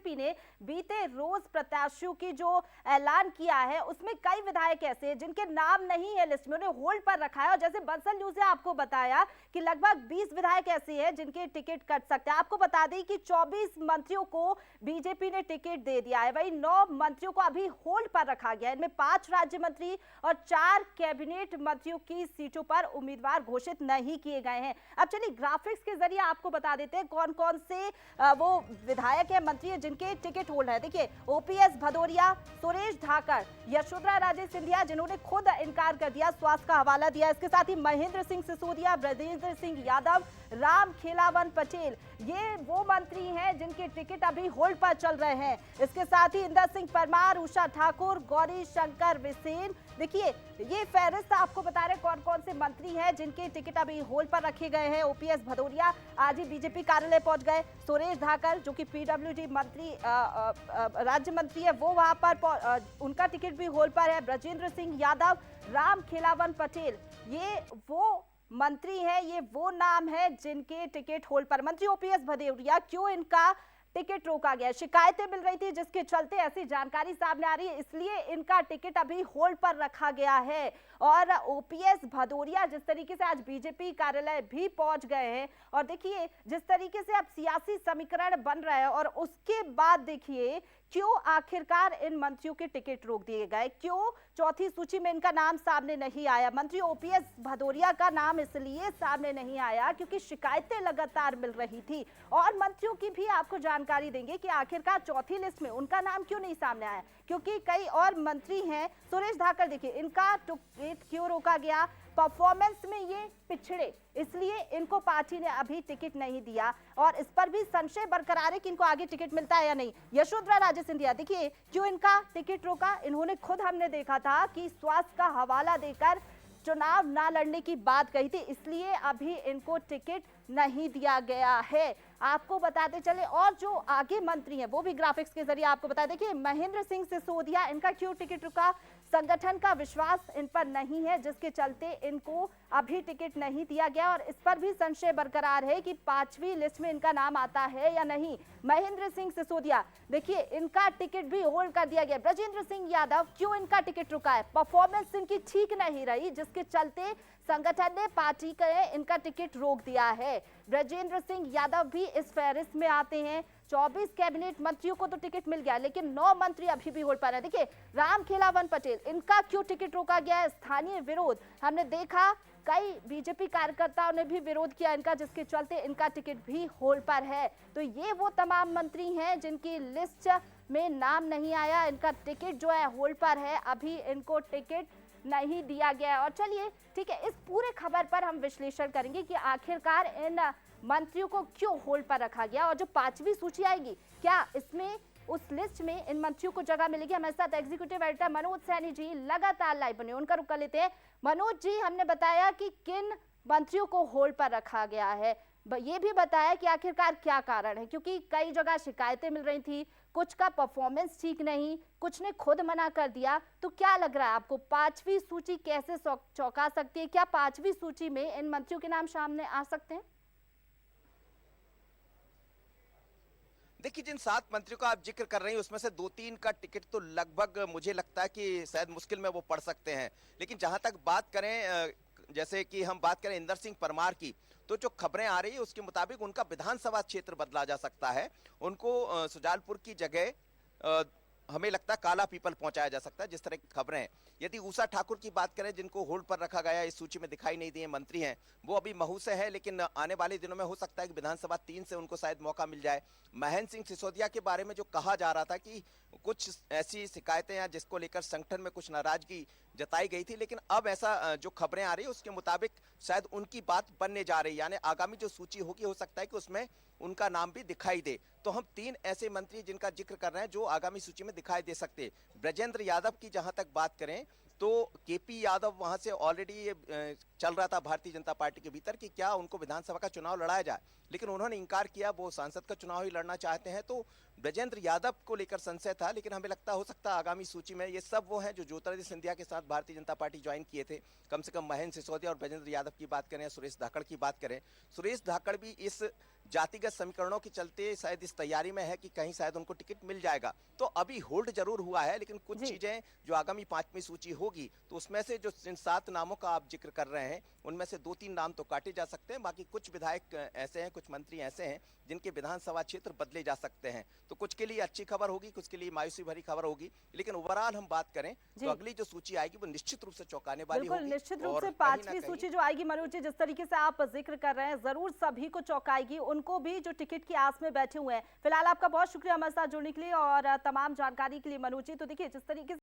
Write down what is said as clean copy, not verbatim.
BJP ने बीते रोज प्रत्याशियों की जो ऐलान किया है उसमें कई विधायक ऐसे हैं जिनके नाम नहीं है लिस्ट में, उन्हें होल्ड पर रखा है। और जैसे बंसल न्यूज ने आपको बताया कि लगभग 20 विधायक ऐसे हैं जिनके टिकट कट सकते हैं। आपको बता दें कि 24 मंत्रियों को बीजेपी ने टिकट दे दिया है, वही 9 मंत्रियों को अभी होल्ड पर रखा गया है। इनमें 5 राज्य मंत्री और 4 कैबिनेट मंत्रियों की सीटों पर उम्मीदवार घोषित नहीं किए गए हैं। अब चलिए ग्राफिक्स के जरिए आपको बता देते हैं कौन कौन से वो विधायक है, मंत्री है जिनके टिकट होल्ड है। देखिए, ओपीएस भदौरिया, सुरेश धाकड़, यशोधरा राजे सिंधिया जिन्होंने खुद इनकार कर दिया, स्वास्थ्य का हवाला दिया। इसके साथ ही महेंद्र सिंह सिसोदिया, ब्रजेंद्र सिंह यादव, राम खेलावन पटेल, ये वो मंत्री हैं जिनके टिकट अभी होल्ड पर चल रहे हैं। इसके साथ ही इंदर सिंह परमार, उषा ठाकुर, गौरी शंकर बिसेन। देखिए, ये फहरिस्त आपको बता रहे कौन कौन से मंत्री हैं जिनके टिकट अभी होल्ड पर रखे गए हैं। ओपीएस भदौरिया आज ही बीजेपी कार्यालय पहुंच गए। सुरेश धाकड़ जो कि पीडब्ल्यूडी मंत्री राज्य मंत्री है, वो वहां पर उनका टिकट भी होल्ड पर है। ब्रजेंद्र सिंह यादव, राम खेलावन पटेल, ये वो मंत्री हैं, ये वो नाम है जिनके टिकट होल्ड पर। मंत्री ओपीएस भदौरिया, क्यों इनका टिकट रोका गया? शिकायतें मिल रही थी जिसके चलते ऐसी जानकारी सामने आ रही है, इसलिए इनका टिकट अभी होल्ड पर रखा गया है। और ओपीएस भदौरिया जिस तरीके से आज बीजेपी कार्यालय भी पहुंच गए हैं, और देखिए जिस तरीके से अब सियासी समीकरण बन रहा है, और उसके बाद देखिए क्यों आखिरकार इन मंत्रियों के टिकट रोक दिए गए, क्यों चौथी सूची में इनका नाम सामने नहीं आया। मंत्री ओपीएस भदौरिया का नाम इसलिए सामने नहीं आया क्योंकि शिकायतें लगातार मिल रही थी। और मंत्रियों की भी आपको जानकारी देंगे कि आखिरकार चौथी लिस्ट में उनका नाम क्यों नहीं सामने आया, क्योंकि कई और मंत्री हैं। सुरेश धाकड़, देखिए इनका टिकट क्यों रोका गया? परफॉर्मेंस में ये पिछड़े, इसलिए इनको पार्टी ने अभी टिकट नहीं दिया, और इस पर भी संशय बरकरार है कि इनको आगे टिकट मिलता है या नहीं। यशोधरा राजे सिंधिया, देखिए क्यों इनका टिकट रोका? इन्होंने खुद, हमने देखा था कि स्वास्थ्य का हवाला देकर चुनाव ना लड़ने की बात कही थी, इसलिए अभी इनको टिकट नहीं दिया गया है। आपको बताते चले, और जो आगे मंत्री हैं वो भी ग्राफिक्स के जरिए आपको बता दें कि महेंद्र सिंह सिसोदिया, इनका क्यों टिकट रुका? संगठन का विश्वास इन पर नहीं है जिसके चलते इनको अभी टिकट नहीं दिया गया, और इस पर भी संशय बरकरार है कि 5वीं लिस्ट में इनका नाम आता है या नहीं। महेंद्र सिंह सिसोदिया, देखिए इनका टिकट भी होल्ड कर दिया गया। ब्रजेंद्र सिंह यादव, क्यों इनका टिकट रुका है? परफॉर्मेंस इनकी ठीक नहीं रही जिसके चलते संगठन ने पार्टी का इनका टिकट रोक दिया है। ब्रजेंद्र सिंह यादव भी इस फहरिस्त में आते हैं। 24 कैबिनेट मंत्रियों को तो टिकट मिल गया, लेकिन 9 मंत्री अभी भी होल्ड पर हैं। देखिए, राम खेलावन पटेल, इनका क्यों टिकट रोका गया है? स्थानीय विरोध, हमने देखा कई बीजेपी कार्यकर्ताओं ने भी विरोध किया इनका, जिसके चलते इनका टिकट भी होल्ड पर है। तो ये वो तमाम मंत्री हैं जिनकी लिस्ट में नाम नहीं आया, इनका टिकट जो है होल्ड पर है, अभी इनको टिकट नहीं दिया गया। और चलिए ठीक है, इस पूरे खबर पर हम विश्लेषण करेंगे कि आखिरकार इन मंत्रियों को क्यों होल्ड पर रखा गया, और जो 5वीं सूची आएगी क्या इसमें, उस लिस्ट में इन मंत्रियों को जगह मिलेगी? हमारे साथ एग्जीक्यूटिव एडिटर मनोज सैनी जी लगातार लाइव बने, उनका रुख कर लेते हैं। मनोज जी, हमने बताया कि किन मंत्रियों को होल्ड पर रखा गया है, ये भी बताया कि आखिरकार क्या कारण है, क्योंकि कई जगह शिकायतें मिल रही थी, कुछ का परफॉर्मेंस ठीक नहीं, कुछ ने खुद मना कर दिया। तो क्या लग रहा है आपको, 5वीं सूची कैसे चौंका सकती है? क्या 5वीं सूची में इन मंत्रियों के नाम सामने आ सकते हैं? देखिए, जिन 7 मंत्रियों का आप जिक्र कर रही हैं उसमें से 2-3 का टिकट तो लगभग मुझे लगता है कि शायद मुश्किल में वो पड़ सकते हैं। लेकिन जहां तक बात करें, जैसे कि हम बात करें इंदर सिंह परमार की, तो जो खबरें आ रही है उसके मुताबिक उनका विधानसभा क्षेत्र बदला जा सकता है। उनको सुजालपुर की जगह हमें लगता है काला पीपल पहुंचाया जा सकता है, जिस तरह की खबरें हैं। यदि उषा ठाकुर की बात करें, जिनको होल्ड पर रखा गया, इस सूची में दिखाई नहीं दिए मंत्री हैं, वो अभी महू से है, लेकिन आने वाले दिनों में हो सकता है कि विधानसभा 3 से उनको शायद मौका मिल जाए। महेंद्र सिंह सिसोदिया के बारे में जो कहा जा रहा था कि कुछ ऐसी शिकायतें हैं जिसको लेकर संगठन में कुछ नाराजगी जताई गई थी, लेकिन अब ऐसा जो खबरें आ रही है उसके मुताबिक शायद उनकी बात बनने जा रही है, यानी आगामी जो सूची होगी हो सकता है कि उसमें उनका नाम भी दिखाई दे। तो हम 3 ऐसे मंत्री जिनका जिक्र कर रहे हैं जो आगामी सूची में दिखाई दे सकते हैं। ब्रजेंद्र यादव की जहां तक बात करें तो केपी यादव वहां से ऑलरेडी चल रहा था भारतीय जनता पार्टी के भीतर कि क्या उनको विधानसभा का चुनाव लड़ाया जाए, लेकिन उन्होंने इंकार किया, वो सांसद का चुनाव ही लड़ना चाहते हैं। तो ब्रजेंद्र यादव को लेकर संशय था, लेकिन हमें लगता हो सकता है आगामी सूची में ये सब वो हैं जो ज्योतिरादित्य सिंधिया के साथ भारतीय जनता पार्टी ज्वाइन किए थे। कम से कम महेंद्र सिसोदिया और ब्रजेंद्र यादव की बात करें, सुरेश धाकड़ की बात करें, सुरेश धाकड़ भी इस जातिगत समीकरणों के चलते शायद इस तैयारी में है कि कहीं शायद उनको टिकट मिल जाएगा। तो अभी होल्ड जरूर हुआ है, लेकिन कुछ जी। चीजें जो आगामी 5वीं सूची होगी तो उसमें से जो जिन 7 नामों का आप जिक्र कर रहे हैं उनमें से 2-3 नाम तो काटे जा सकते हैं, बाकी कुछ विधायक ऐसे हैं, कुछ मंत्री ऐसे हैं जिनके विधानसभा क्षेत्र बदले जा सकते हैं। तो कुछ के लिए अच्छी खबर होगी, कुछ के लिए मायूसी भरी खबर होगी, लेकिन ओवरऑल हम बात करें जी। तो अगली जो सूची आएगी वो निश्चित रूप से चौंकाने वाली बिल्कुल, होगी। निश्चित रूप और से कहीं ना 5वीं कहीं सूची जो आएगी मनोज जी, जिस तरीके से आप जिक्र कर रहे हैं, जरूर सभी को चौंकाएगी, उनको भी जो टिकट की आस में बैठे हुए हैं। फिलहाल आपका बहुत शुक्रिया हमारे साथ जुड़ने के लिए और तमाम जानकारी के लिए मनोज जी। तो देखिए जिस तरीके से